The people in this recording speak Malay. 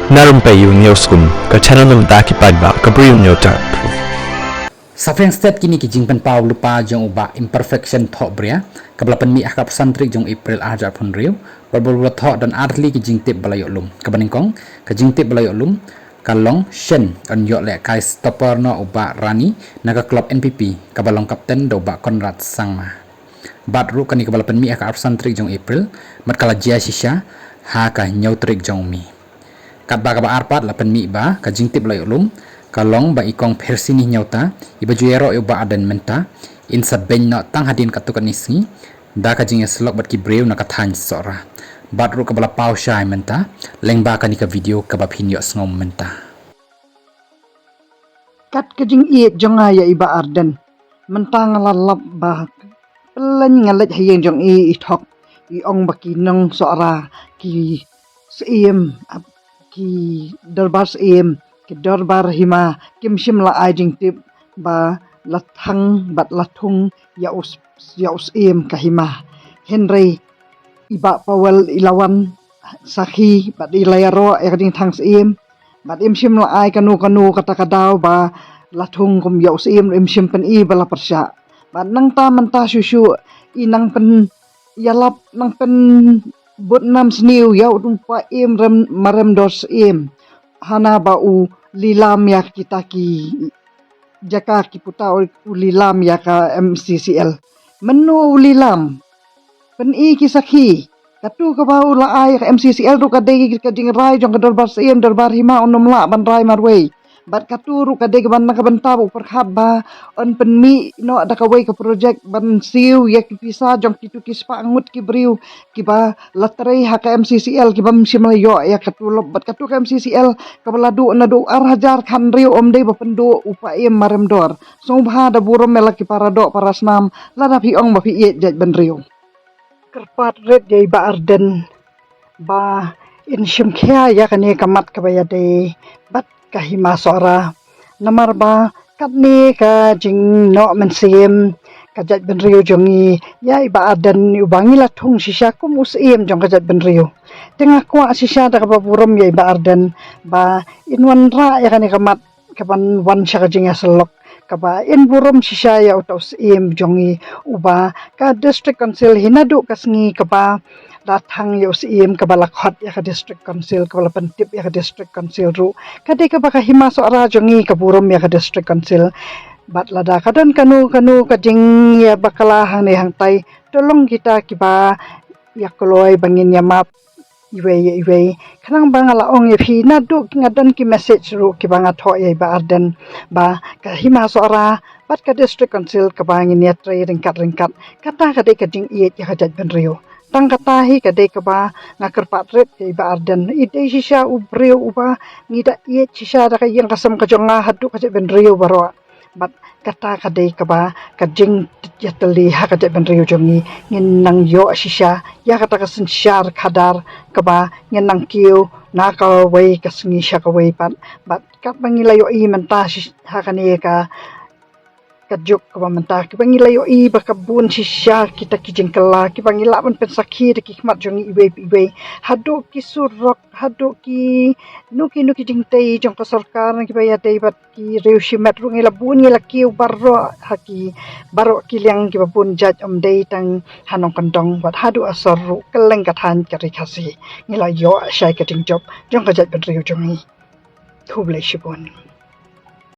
narum payu newskum ka channel num ta ki padba ka briu nyota Safeng state kini ki jingpen pau lupa jong uba imperfection thok bria kablapan mi akap santri jong April ajar pun riu berbol thok dan arli ki jingtip balayok lum kabaningkong ka jingtip balayok lum kalong shen kan yok le kai stopper no uba rani naga klub NPP kabalong kapten do uba Konrad Sangma bat ru kani kabalapan mi akap santri jong April mat kala jia shisha ha ka nyautrik jong mi kat ba kaba arpat lapan mi ba ka jingtip balayok lum kalong ba ikong persini nyauta iba juyero iba adan menta insa ben no tang hadin katukan nisni da ka jinga slok bat ki breu na kathan sora bat ru kabala pau shai menta lengba ka ni ka video ka ba phinyo ngom menta kat ka jing i jonga ya iba arden mentang lalap ba pelan ngalet hayeng jong i thok i ong baki nong sora ki sim ki darbar sim ki darbar hima kim shim la ajing tip ba lathang bat lathung ya us im kahima henry iba pawal ilawan sakhi bat ilayaro erding thang sim bat im shim la ai kanu kata kadau ba lathung kum ya im shim pen i bala persya bat nang ta menta susu inang pen yalap nang pen but nam sniu ya umpa im rem marem dos im hana ba u lilam ya kita ki jaka ki puta u lilam ya ka MCCL menu lilam pen i ki sakhi katu ka ba u la ai ka MCCL ru ka de ka ding rai jong ka darbar sim darbar hima onum la ban rai marwei bat katu ru ka de ka ban ka benta bu perkhat ba on pen mi no ada ka wei ka project ban siu ya ki pisa jong ki tu ki spa ngut ki briu ki ba latrai ha ka MCCL ki bam simal yo ya katu lob bat katu ka MCCL ka baladu na do ar hajar khan riu om de ba pendo upa em marem dor so bha da burom mela ki para do para snam la da pi ong ba pi ye jaj ban riu kerpat red jai ba arden ba in shim khia ya kane kamat ka ba ya de bat kahima sora namar ba katni ka jing no mensim kajat ben riu jongi ya iba adan ubangi la thung shisha kum usim jong kajat ben riu tengah kwa shisha da ka burum ya iba arden ba inwan ra ya kane kamat kapan wan sha jing aslok kaba in burum shisha ya utos im jongi uba ka district council hinadu kasngi kaba datang ya usim kabala khot ya ka district council kabala pentip ya ka district council ru kade ka baka hima sora jongi kaburum ya ka district council bat lada kadan kanu kading ya bakala hang ne hang tai tolong kita kiba ya koloi bangin ya map iwe kanang bangala ong ya phi na du ngadan ki message ru ki banga tho ya ba arden ba ka hima sora bat ka district council ka bangin ya tre ringkat kata kade kading iet ya hajat ben rio tang kata hi kade ka ba ngakar patret ya ba arden ide shisha ubreu uba ngida iet shisha da ka yang kasam ka jonga hadu ka ben rio baro bat kata kade ka ba kajing ya tali ha ka ben rio jongi ngin nang yo shisha ya kata ka shar khadar ka ba ngin nang kiu na ka wei ka sngi sha ka wei pat bat ka bangilayo i menta ha ka ne ka kajuk ka menta ki bangilayo i ba kabun shisha kita ki jengkala ki bangila ban pensakhi de ki khmat jongi iwe hadu ki surok hadu ki nuki jingtei jong ka sarkar ki baya dei bat ki reusimat ru ngila bun ngila ki barro haki baro ki liang ki babun jaj om dei tang hanong kandong bat hadu asar ru keleng kathan kari khasi ngila yo shai ka ting job jong ka jaj ban reu jongi thuble shibon